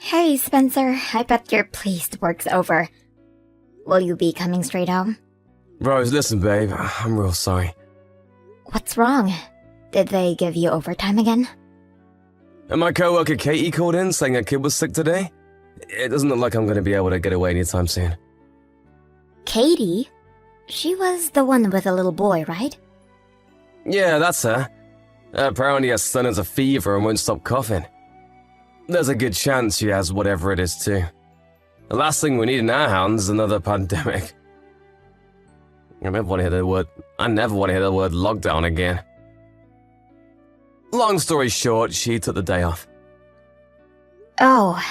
Hey, Spencer, I bet you're pleased work's over. Will you be coming straight home? Rose, listen, babe. I'm real sorry. What's wrong? Did they give you overtime again? And my coworker Katie called in saying her kid was sick today. It doesn't look like I'm going to be able to get away anytime soon. Katie? She was the one with a little boy, right? Yeah, that's her. Apparently her son has a fever and won't stop coughing. There's a good chance she has whatever it is too. The last thing we need in our hands is another pandemic. I never want to hear the word lockdown again. Long story short, she took the day off. Oh,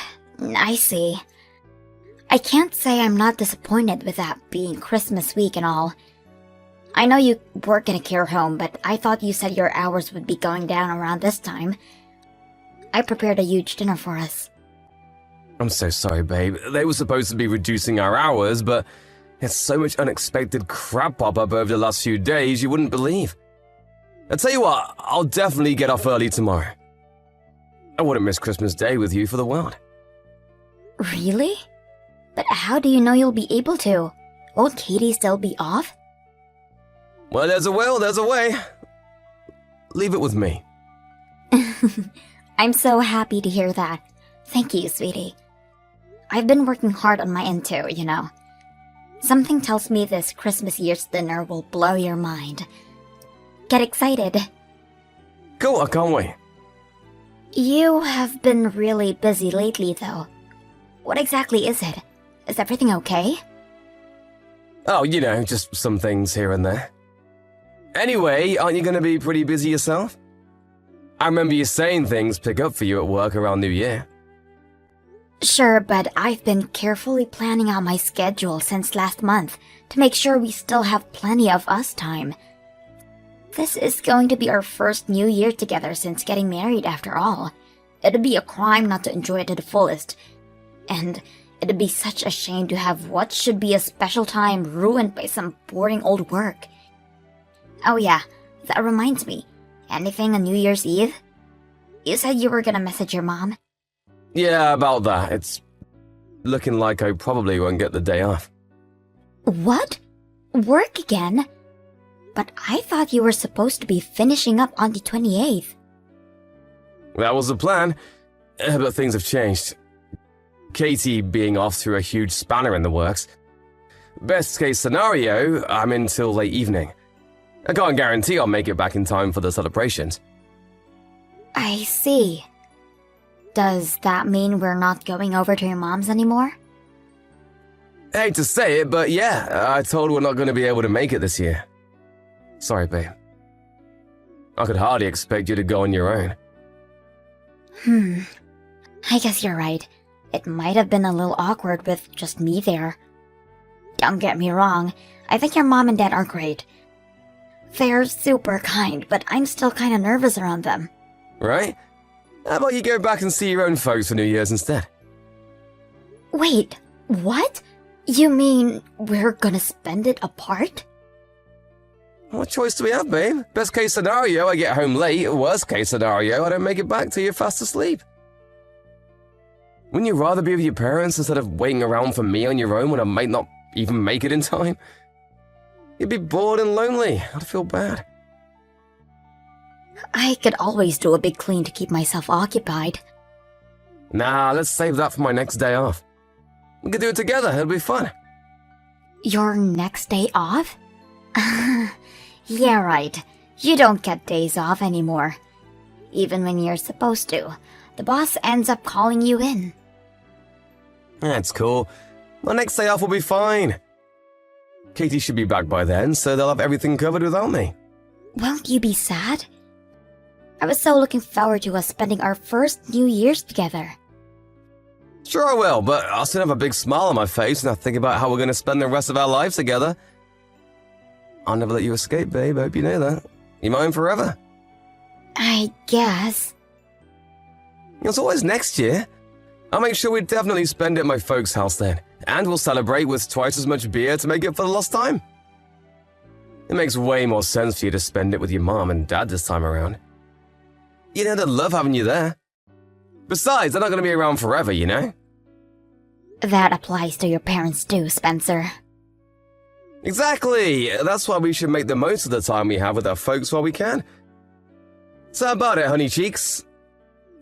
I see. I can't say I'm not disappointed with that being Christmas week and all. I know you work in a care home, but I thought you said your hours would be going down around this time. I prepared a huge dinner for us. I'm so sorry, babe. They were supposed to be reducing our hours, but there's so much unexpected crap pop up over the last few days you wouldn't believe. I tell you what, I'll definitely get off early tomorrow. I wouldn't miss Christmas Day with you for the world. Really? But how do you know you'll be able to? Won't Katie still be off? Well, there's a will, there's a way. Leave it with me. I'm so happy to hear that. Thank you, sweetie. I've been working hard on my end too, you know. Something tells me this Christmas year's dinner will blow your mind. Get excited. Cool, I can't wait. You have been really busy lately, though. What exactly is it? Is everything okay? Oh, you know, just some things here and there. Anyway, aren't you going to be pretty busy yourself? I remember you saying things pick up for you at work around New Year. Sure, but I've been carefully planning out my schedule since last month to make sure we still have plenty of us time. This is going to be our first New Year together since getting married, after all. It'd be a crime not to enjoy it to the fullest. And it'd be such a shame to have what should be a special time ruined by some boring old work. Oh yeah, that reminds me. Anything on New Year's Eve? You said you were gonna message your mom? Yeah, about that. It's looking like I probably won't get the day off. What? Work again? But I thought you were supposed to be finishing up on the 28th. That was the plan, but things have changed. Katie being off threw a huge spanner in the works. Best case scenario, I'm in till late evening. I can't guarantee I'll make it back in time for the celebrations. I see. Does that mean we're not going over to your mom's anymore? I hate to say it, but yeah, I told her we're not going to be able to make it this year. Sorry, babe. I could hardly expect you to go on your own. I guess you're right. It might have been a little awkward with just me there. Don't get me wrong, I think your mom and dad are great. They're super kind, but I'm still kinda nervous around them. Right? How about you go back and see your own folks for New Year's instead? Wait, what? You mean we're gonna spend it apart? What choice do we have, babe? Best case scenario, I get home late. Worst case scenario, I don't make it back till you're fast asleep. Wouldn't you rather be with your parents instead of waiting around for me on your own when I might not even make it in time? You'd be bored and lonely. I'd feel bad. I could always do a big clean to keep myself occupied. Nah, let's save that for my next day off. We could do it together, it'll be fun. Your next day off? Yeah, right. You don't get days off anymore. Even when you're supposed to, the boss ends up calling you in. That's cool. My next day off will be fine. Katie should be back by then, so they'll have everything covered without me. Won't you be sad? I was so looking forward to us spending our first New Year's together. Sure I will, but I'll still have a big smile on my face when I think about how we're going to spend the rest of our lives together. I'll never let you escape, babe. I hope you know that. You're mine forever. I guess. It's always next year. I'll make sure we definitely spend it at my folks' house then. And we'll celebrate with twice as much beer to make up for the lost time. It makes way more sense for you to spend it with your mom and dad this time around. You know they'd love having you there. Besides, they're not going to be around forever, you know? That applies to your parents too, Spencer. Exactly! That's why we should make the most of the time we have with our folks while we can. So how about it, honey cheeks?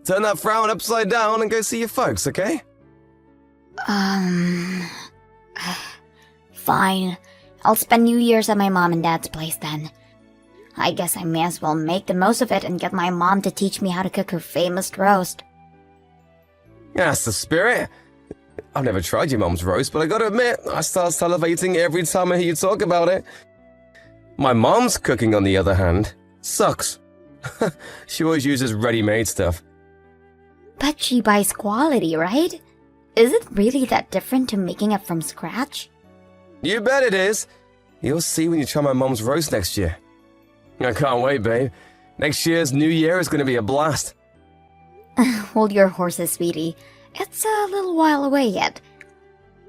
Turn that frown upside down and go see your folks, okay? Fine. I'll spend New Year's at my mom and dad's place then. I guess I may as well make the most of it and get my mom to teach me how to cook her famous roast. That's the spirit. I've never tried your mom's roast, but I gotta admit, I start salivating every time I hear you talk about it. My mom's cooking, on the other hand, sucks. She always uses ready-made stuff. But she buys quality, right? Is it really that different to making it from scratch? You bet it is. You'll see when you try my mom's roast next year. I can't wait, babe. Next year's New Year is gonna be a blast. Hold your horses, sweetie. It's a little while away yet.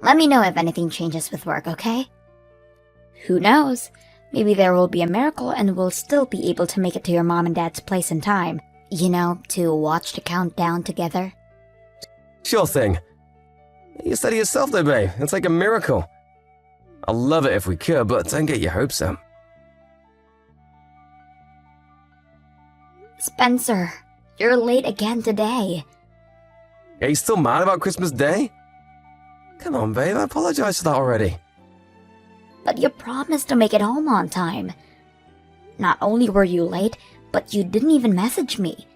Let me know if anything changes with work, okay? Who knows? Maybe there will be a miracle and we'll still be able to make it to your mom and dad's place in time. You know, to watch the countdown together. Sure thing. You said it yourself though, babe. It's like a miracle. I'd love it if we could, but don't get your hopes up. Spencer, you're late again today. Are you still mad about Christmas Day? Come on, babe. I apologized for that already. But you promised to make it home on time. Not only were you late, but you didn't even message me.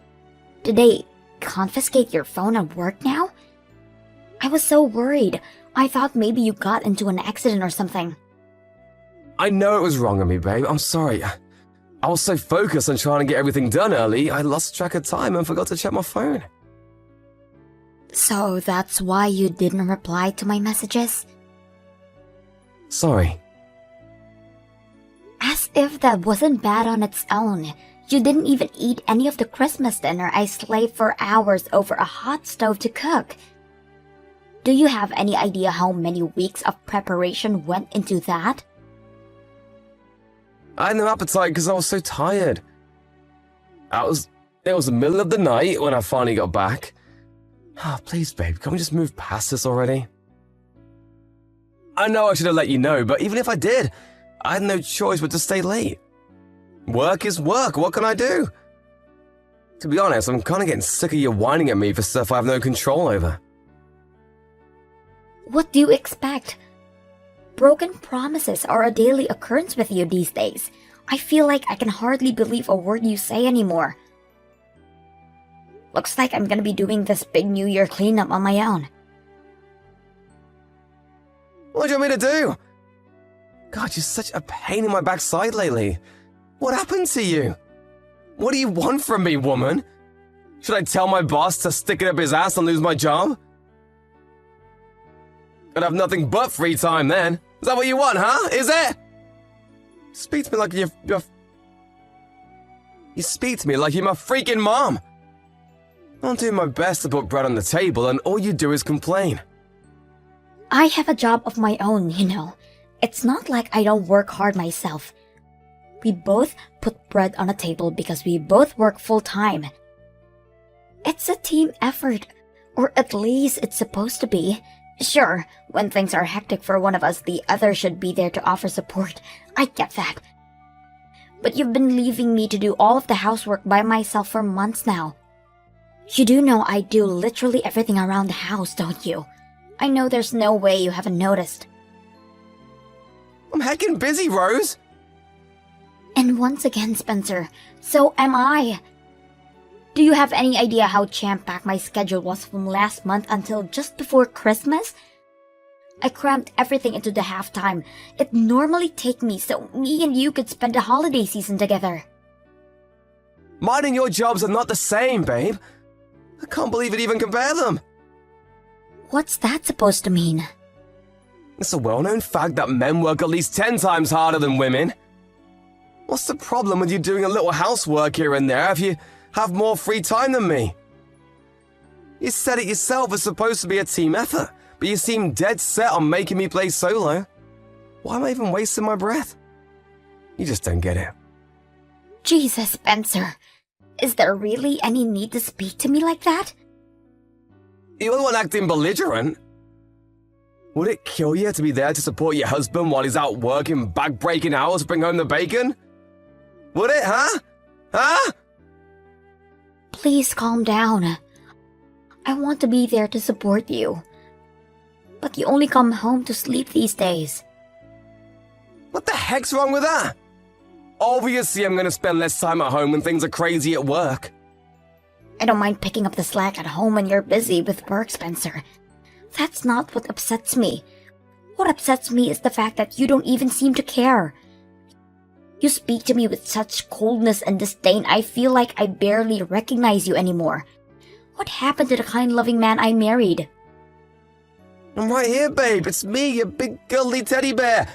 Did they confiscate your phone at work now? I was so worried. I thought maybe you got into an accident or something. I know it was wrong of me, babe. I'm sorry. I was so focused on trying to get everything done early, I lost track of time and forgot to check my phone. So that's why you didn't reply to my messages? Sorry. As if that wasn't bad on its own. You didn't even eat any of the Christmas dinner I slaved for hours over a hot stove to cook. Do you have any idea how many weeks of preparation went into that? I had no appetite because I was so tired. It was the middle of the night when I finally got back. Please, babe, can we just move past this already? I know I should have let you know, but even if I did, I had no choice but to stay late. Work is work, what can I do? To be honest, I'm kind of getting sick of you whining at me for stuff I have no control over. What do you expect? Broken promises are a daily occurrence with you these days. I feel like I can hardly believe a word you say anymore. Looks like I'm gonna be doing this big New Year cleanup on my own. What do you want me to do? God, you're such a pain in my backside lately. What happened to you? What do you want from me, woman? Should I tell my boss to stick it up his ass and lose my job? I'd have nothing but free time then. Is that what you want, huh? Is it? Speak to me like you're... You speak to me like you're my freaking mom. I'm doing my best to put bread on the table and all you do is complain. I have a job of my own, you know. It's not like I don't work hard myself. We both put bread on a table because we both work full-time. It's a team effort, or at least it's supposed to be. Sure, when things are hectic for one of us, the other should be there to offer support. I get that. But you've been leaving me to do all of the housework by myself for months now. You do know I do literally everything around the house, don't you? I know there's no way you haven't noticed. I'm heckin' busy, Rose. And once again, Spencer, so am I. Do you have any idea how jam-packed my schedule was from last month until just before Christmas? I crammed everything into the halftime. It normally take me so me and you could spend the holiday season together. Mine and your jobs are not the same, babe. I can't believe it even compare them. What's that supposed to mean? It's a well-known fact that men work at least 10 times harder than women. What's the problem with you doing a little housework here and there if you have more free time than me? You said it yourself, it's supposed to be a team effort, but you seem dead set on making me play solo. Why am I even wasting my breath? You just don't get it. Jesus, Spencer. Is there really any need to speak to me like that? You're the one acting belligerent. Would it kill you to be there to support your husband while he's out working back-breaking hours to bring home the bacon? Would it, huh? Huh? Please calm down. I want to be there to support you. But you only come home to sleep these days. What the heck's wrong with that? Obviously, I'm gonna spend less time at home when things are crazy at work. I don't mind picking up the slack at home when you're busy with work, Spencer. That's not what upsets me. What upsets me is the fact that you don't even seem to care. You speak to me with such coldness and disdain, I feel like I barely recognize you anymore. What happened to the kind, loving man I married? I'm right here, babe. It's me, your big girly teddy bear.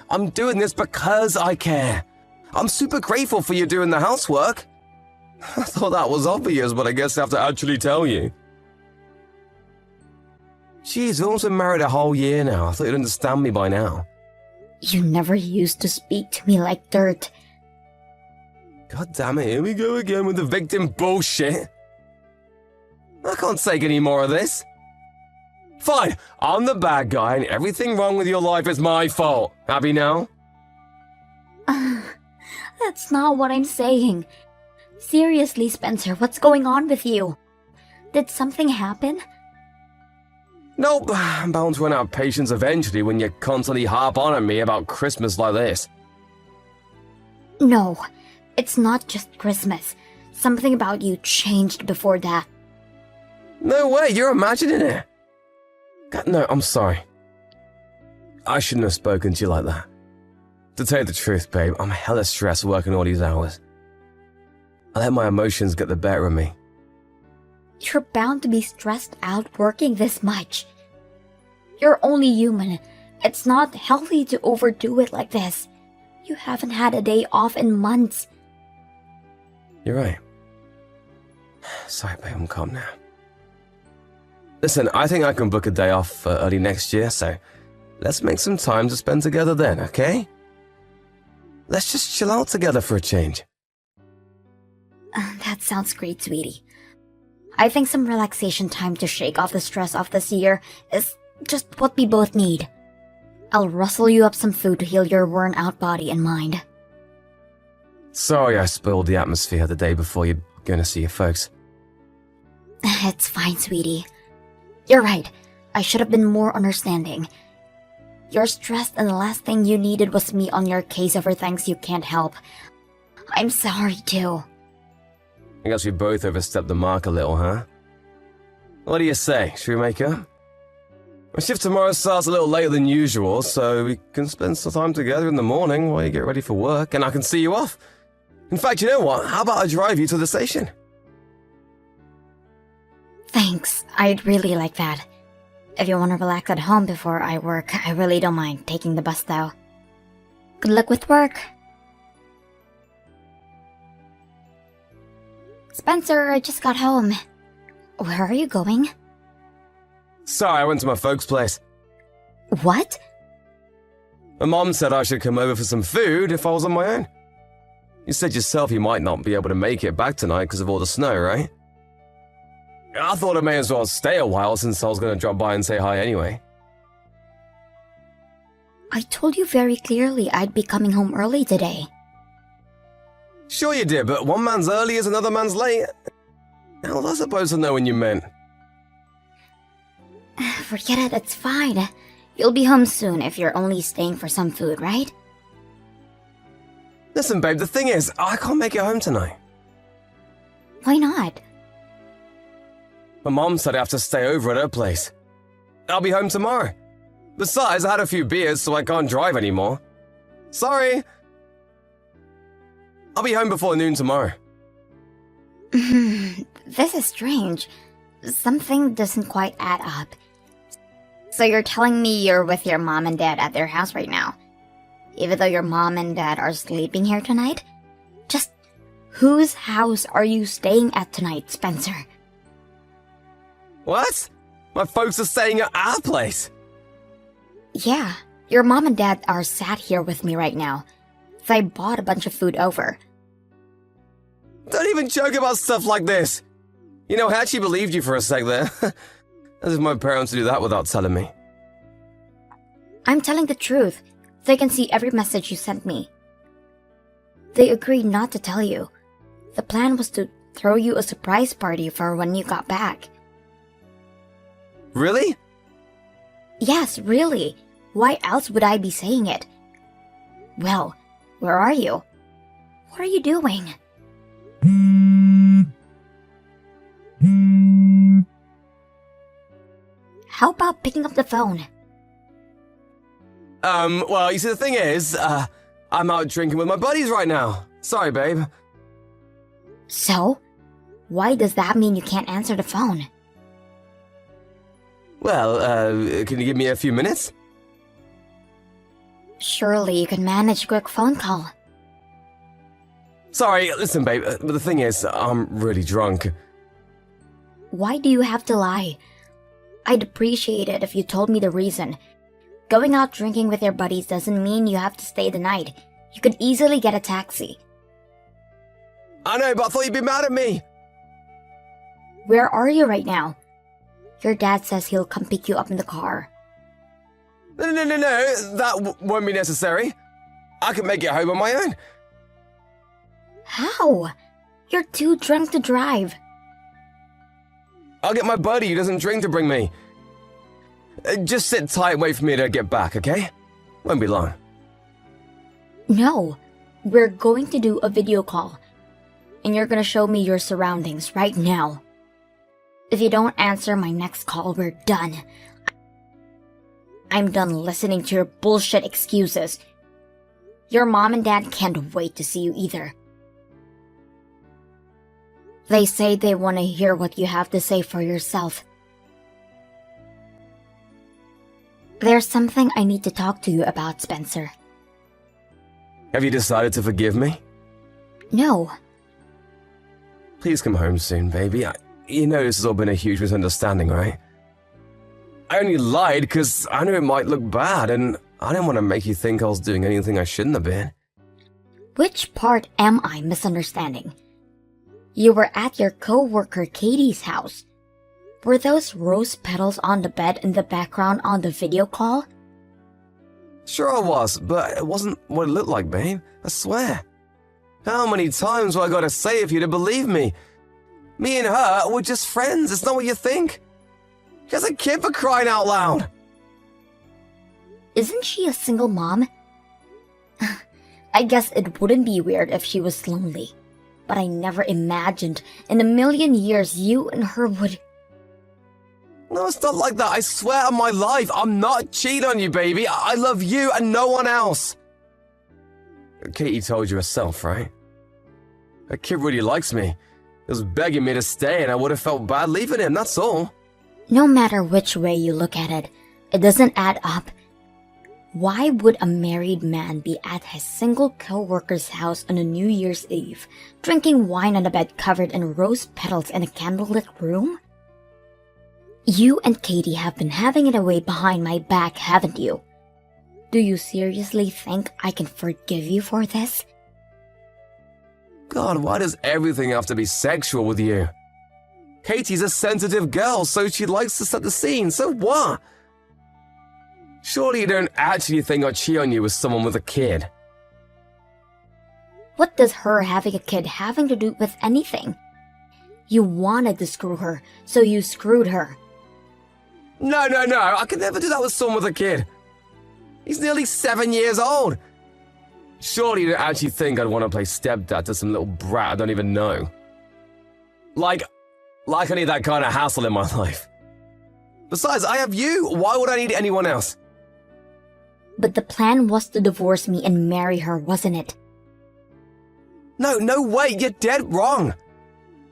I'm doing this because I care. I'm super grateful for you doing the housework. I thought that was obvious, but I guess I have to actually tell you. Jeez, we've almost been married a whole year now. I thought you'd understand me by now. You never used to speak to me like dirt. God damn it, here we go again with the victim bullshit. I can't take any more of this. Fine, I'm the bad guy and everything wrong with your life is my fault. Happy now? That's not what I'm saying. Seriously, Spencer, what's going on with you? Did something happen? Nope, I'm bound to run out of patience eventually when you constantly harp on at me about Christmas like this. No, it's not just Christmas. Something about you changed before that. No way, you're imagining it. God, no, I'm sorry. I shouldn't have spoken to you like that. To tell you the truth, babe, I'm hella stressed working all these hours. I let my emotions get the better of me. You're bound to be stressed out working this much. You're only human. It's not healthy to overdo it like this. You haven't had a day off in months. You're right. Sorry, babe, I'm calm now. Listen, I think I can book a day off early next year, so let's make some time to spend together then, okay? Let's just chill out together for a change. That sounds great, sweetie. I think some relaxation time to shake off the stress of this year is just what we both need. I'll rustle you up some food to heal your worn-out body and mind. Sorry I spoiled the atmosphere the day before you're gonna see your folks. It's fine, sweetie. You're right. I should have been more understanding. You're stressed and the last thing you needed was me on your case over things you can't help. I'm sorry, too. I guess we both overstepped the mark a little, huh? What do you say? Should we make up? My shift tomorrow starts a little later than usual, so we can spend some time together in the morning while you get ready for work, and I can see you off. In fact, you know what? How about I drive you to the station? Thanks. I'd really like that. If you want to relax at home before I work, I really don't mind taking the bus, though. Good luck with work. Spencer, I just got home. Where are you going? Sorry, I went to my folks' place. What? My mom said I should come over for some food if I was on my own. You said yourself you might not be able to make it back tonight because of all the snow, right? I thought I may as well stay a while since I was going to drop by and say hi anyway. I told you very clearly I'd be coming home early today. Sure you did, but one man's early is another man's late. How was I supposed to know when you meant? Forget it, it's fine. You'll be home soon if you're only staying for some food, right? Listen, babe, the thing is, I can't make it home tonight. Why not? My mom said I have to stay over at her place. I'll be home tomorrow. Besides, I had a few beers, so I can't drive anymore. Sorry. I'll be home before noon tomorrow. This is strange. Something doesn't quite add up. So you're telling me you're with your mom and dad at their house right now? Even though your mom and dad are sleeping here tonight? Just whose house are you staying at tonight, Spencer? What? My folks are staying at our place. Yeah, your mom and dad are sat here with me right now. They bought a bunch of food over. Don't even joke about stuff like this. You know, I actually believed you for a sec there. As if my parents would do that without telling me. I'm telling the truth. They can see every message you sent me. They agreed not to tell you. The plan was to throw you a surprise party for when you got back. Really? Yes, really. Why else would I be saying it? Well, where are you? What are you doing? How about picking up the phone? Well, you see, the thing is, I'm out drinking with my buddies right now. Sorry, babe. So? Why does that mean you can't answer the phone? Well, can you give me a few minutes? Surely you can manage a quick phone call. Sorry, listen, babe, but the thing is, I'm really drunk. Why do you have to lie? I'd appreciate it if you told me the reason. Going out drinking with your buddies doesn't mean you have to stay the night. You could easily get a taxi. I know, but I thought you'd be mad at me. Where are you right now? Your dad says he'll come pick you up in the car. No, that won't be necessary. I can make it home on my own. How? You're too drunk to drive. I'll get my buddy who doesn't drink to bring me. Just sit tight and wait for me to get back, okay? Won't be long. No, we're going to do a video call. And you're gonna show me your surroundings right now. If you don't answer my next call, we're done. I'm done listening to your bullshit excuses. Your mom and dad can't wait to see you either. They say they want to hear what you have to say for yourself. There's something I need to talk to you about, Spencer. Have you decided to forgive me? No. Please come home soon, baby. You know this has all been a huge misunderstanding, right? I only lied because I knew it might look bad, and I didn't want to make you think I was doing anything I shouldn't have been. Which part am I misunderstanding? You were at your co-worker Katie's house. Were those rose petals on the bed in the background on the video call? Sure I was, but it wasn't what it looked like, babe. I swear. How many times have I got to say if you to believe me? Me and her were just friends, it's not what you think. She has a kid, for crying out loud. Isn't she a single mom? I guess it wouldn't be weird if she was lonely. But I never imagined in a million years you and her would... No, it's not like that. I swear on my life, I'm not cheating on you, baby. I love you and no one else. Katie told you herself, right? That kid really likes me. He was begging me to stay and I would have felt bad leaving him, that's all. No matter which way you look at it, it doesn't add up. Why would a married man be at his single co-worker's house on a New Year's Eve, drinking wine on a bed covered in rose petals in a candlelit room? You and Katie have been having it away behind my back, haven't you? Do you seriously think I can forgive you for this? God, why does everything have to be sexual with you? Katie's a sensitive girl, so she likes to set the scene, so what? Surely you don't actually think I'd cheat on you with someone with a kid. What does her having a kid having to do with anything? You wanted to screw her, so you screwed her. No, I could never do that with someone with a kid. He's nearly 7 years old. Surely you don't actually think I'd want to play stepdad to some little brat I don't even know. Like I need that kind of hassle in my life. Besides, I have you. Why would I need anyone else? But the plan was to divorce me and marry her, wasn't it? No way, you're dead wrong.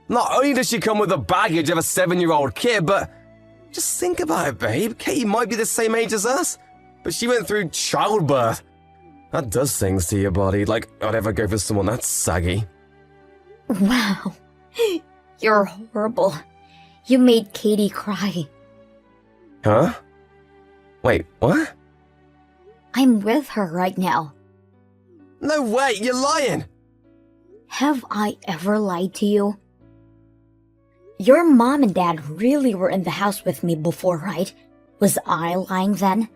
Not only does she come with the baggage of a 7-year-old kid, but just think about it, babe. Katie might be the same age as us, but she went through childbirth. That does things to your body, like I'd ever go for someone that saggy. Wow, you're horrible. You made Katie cry. Huh? Wait, what? I'm with her right now. No way, you're lying! Have I ever lied to you? Your mom and dad really were in the house with me before, right? Was I lying then?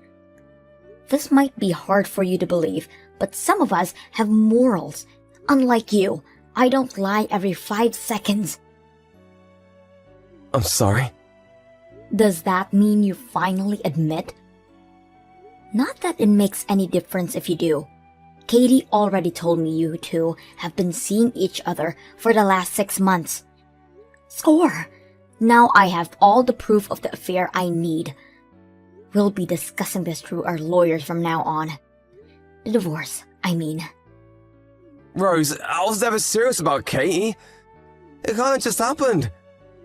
This might be hard for you to believe, but some of us have morals. Unlike you, I don't lie every 5 seconds. I'm sorry. Does that mean you finally admit? Not that it makes any difference if you do. Katie already told me you two have been seeing each other for the last 6 months. Score! Now I have all the proof of the affair I need. We'll be discussing this through our lawyers from now on. The divorce, I mean. Rose, I was never serious about Katie. It kinda just happened.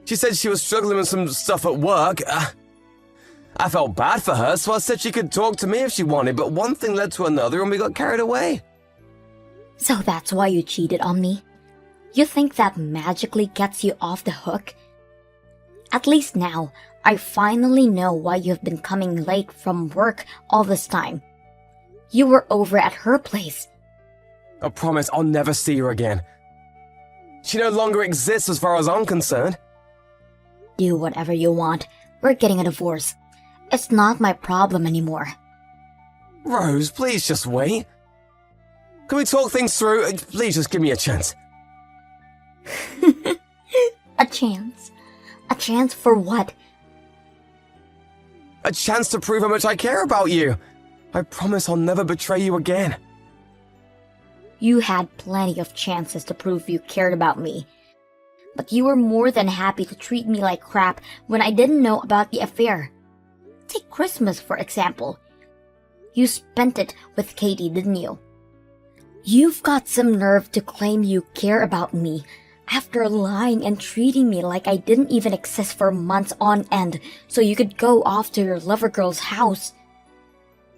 She said she was struggling with some stuff at work. I felt bad for her, so I said she could talk to me if she wanted, but one thing led to another and we got carried away. So that's why you cheated on me? You think that magically gets you off the hook? At least now, I finally know why you've been coming late from work all this time. You were over at her place. I promise I'll never see her again. She no longer exists as far as I'm concerned. Do whatever you want. We're getting a divorce. It's not my problem anymore. Rose, please just wait. Can we talk things through? Please just give me a chance. A chance? A chance for what? A chance to prove how much I care about you. I promise I'll never betray you again. You had plenty of chances to prove you cared about me. But you were more than happy to treat me like crap when I didn't know about the affair. Take Christmas, for example. You spent it with Katie, didn't you? You've got some nerve to claim you care about me after lying and treating me like I didn't even exist for months on end so you could go off to your lover girl's house.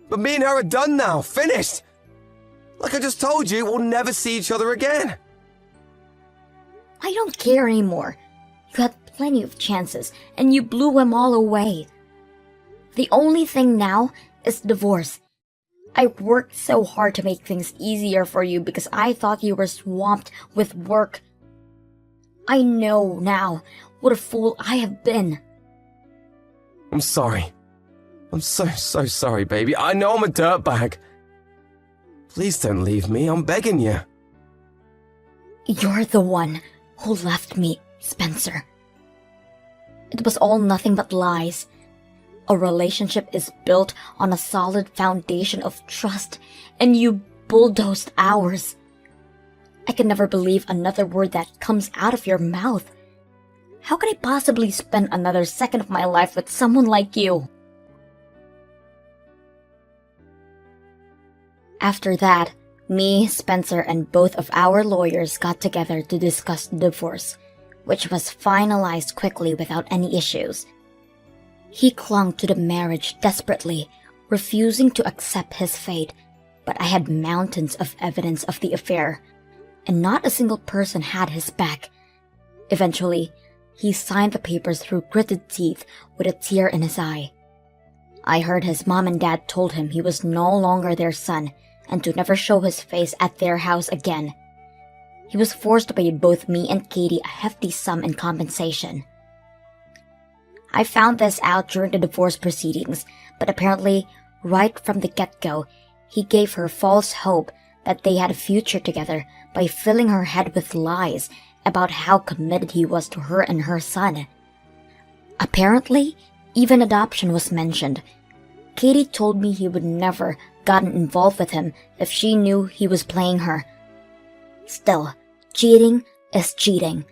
But me and her are done now, finished. Like I just told you, we'll never see each other again. I don't care anymore. You had plenty of chances, and you blew them all away. The only thing now is divorce. I worked so hard to make things easier for you because I thought you were swamped with work. I know now what a fool I have been. I'm sorry. I'm so sorry, baby. I know I'm a dirtbag. Please don't leave me, I'm begging you. You're the one who left me, Spencer. It was all nothing but lies. A relationship is built on a solid foundation of trust, and you bulldozed ours. I can never believe another word that comes out of your mouth. How could I possibly spend another second of my life with someone like you? After that, me, Spencer, and both of our lawyers got together to discuss the divorce, which was finalized quickly without any issues. He clung to the marriage desperately, refusing to accept his fate, but I had mountains of evidence of the affair, and not a single person had his back. Eventually, he signed the papers through gritted teeth with a tear in his eye. I heard his mom and dad told him he was no longer their son and to never show his face at their house again. He was forced to pay both me and Katie a hefty sum in compensation. I found this out during the divorce proceedings, but apparently, right from the get-go, he gave her false hope that they had a future together by filling her head with lies about how committed he was to her and her son. Apparently, even adoption was mentioned. Katie told me he would never gotten involved with him if she knew he was playing her. Still, cheating is cheating.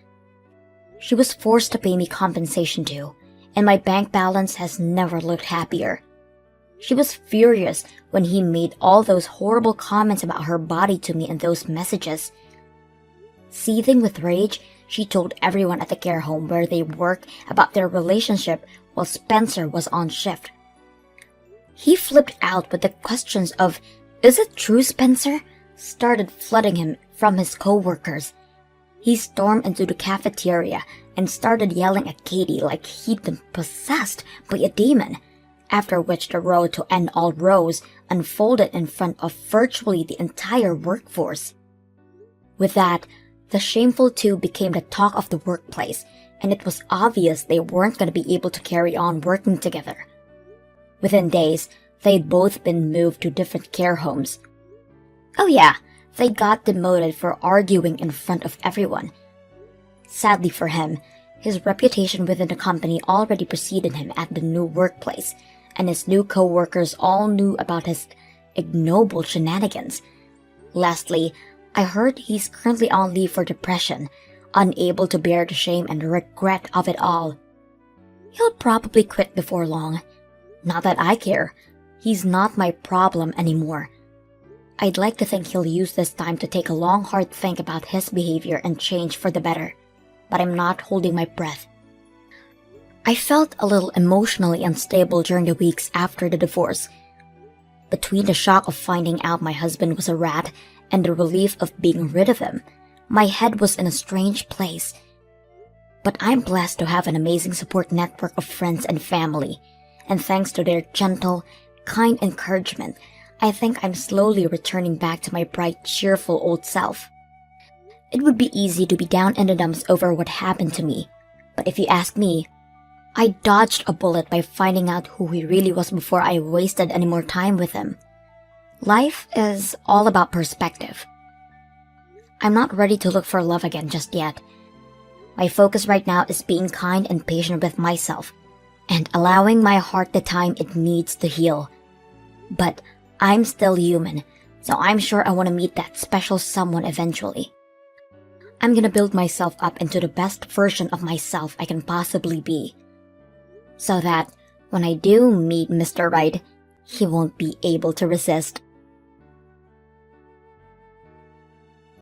She was forced to pay me compensation too, and my bank balance has never looked happier. She was furious when he made all those horrible comments about her body to me in those messages. Seething with rage, she told everyone at the care home where they work about their relationship while Spencer was on shift. He flipped out with the questions of, "Is it true, Spencer?" started flooding him from his co-workers. He stormed into the cafeteria and started yelling at Katie like he'd been possessed by a demon, after which the road to end all rows unfolded in front of virtually the entire workforce. With that, the shameful two became the talk of the workplace, and it was obvious they weren't going to be able to carry on working together. Within days, they'd both been moved to different care homes. Oh yeah, they got demoted for arguing in front of everyone. Sadly for him, his reputation within the company already preceded him at the new workplace, and his new co-workers all knew about his ignoble shenanigans. Lastly, I heard he's currently on leave for depression, unable to bear the shame and regret of it all. He'll probably quit before long. Not that I care. He's not my problem anymore. I'd like to think he'll use this time to take a long hard think about his behavior and change for the better, but I'm not holding my breath. I felt a little emotionally unstable during the weeks after the divorce. Between the shock of finding out my husband was a rat and the relief of being rid of him, my head was in a strange place. But I'm blessed to have an amazing support network of friends and family, and thanks to their gentle, kind encouragement, I think I'm slowly returning back to my bright, cheerful old self. It would be easy to be down in the dumps over what happened to me, but if you ask me, I dodged a bullet by finding out who he really was before I wasted any more time with him. Life is all about perspective. I'm not ready to look for love again just yet. My focus right now is being kind and patient with myself, and allowing my heart the time it needs to heal. But I'm still human, so I'm sure I want to meet that special someone eventually. I'm gonna build myself up into the best version of myself I can possibly be, so that when I do meet Mr. Right, he won't be able to resist.